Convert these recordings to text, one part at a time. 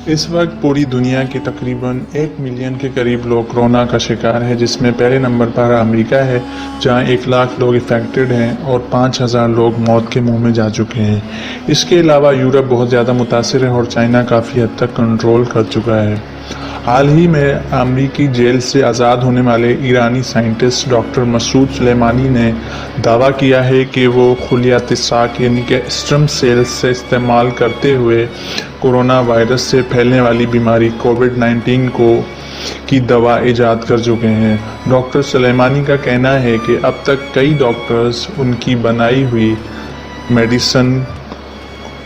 اس وقت پوری دنیا کے تقریباً 1 ملین کے قریب لوگ کورونا کا شکار ہیں، جس میں پہلے نمبر پر امریکہ ہے جہاں 1 لاکھ لوگ افیکٹڈ ہیں اور 5,000 لوگ موت کے منہ میں جا چکے ہیں۔ اس کے علاوہ یورپ بہت زیادہ متاثر ہے اور چائنا کافی حد تک کنٹرول کر چکا ہے۔ حال ہی میں امریکی جیل سے آزاد ہونے والے ایرانی سائنٹسٹ ڈاکٹر مسعود سلیمانی نے دعویٰ کیا ہے کہ وہ خلیات ساک یعنی کہ اسٹرم سیلز سے استعمال کرتے ہوئے کورونا وائرس سے پھیلنے والی بیماری کووڈ-19 کی دوا ایجاد کر چکے ہیں۔ ڈاکٹر سلیمانی کا کہنا ہے کہ اب تک کئی ڈاکٹرز ان کی بنائی ہوئی میڈیسن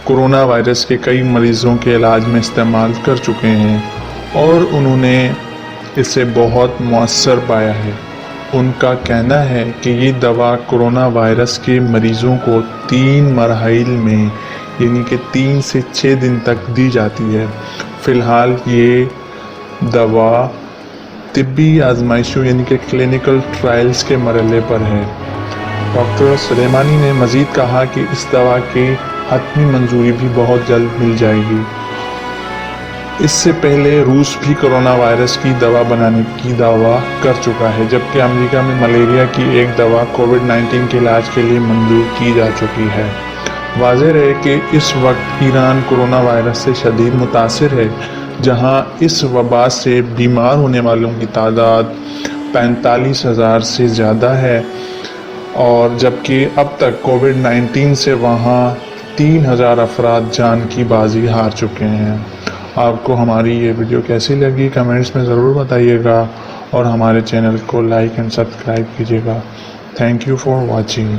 کورونا وائرس کے کئی مریضوں کے علاج میں استعمال کر چکے ہیں اور انہوں نے اسے بہت مؤثر پایا ہے۔ ان کا کہنا ہے کہ یہ دوا کورونا وائرس کے مریضوں کو 3 مراحل میں یعنی کہ 3 سے 6 دن تک دی جاتی ہے۔ فی الحال یہ دوا طبی آزمائشوں یعنی کہ کلینکل ٹرائلز کے مرحلے پر ہے۔ ڈاکٹر سلیمانی نے مزید کہا کہ اس دوا کی حتمی منظوری بھی بہت جلد مل جائے گی۔ اس سے پہلے روس بھی کورونا وائرس کی دوا بنانے کی دعویٰ کر چکا ہے، جبکہ امریکہ میں ملیریا کی ایک دوا کووڈ-19 کے علاج کے لیے منظور کی جا چکی ہے۔ واضح رہے کہ اس وقت ایران کورونا وائرس سے شدید متاثر ہے، جہاں اس وبا سے بیمار ہونے والوں کی تعداد 45,000 سے زیادہ ہے اور جبکہ اب تک کووڈ-19 سے وہاں 3,000 افراد جان کی بازی ہار چکے ہیں۔ آپ کو ہماری یہ ویڈیو کیسی لگی کمنٹس میں ضرور بتائیے گا اور ہمارے چینل کو لائک اینڈ سبسکرائب کیجیے گا۔ Thank you for watching.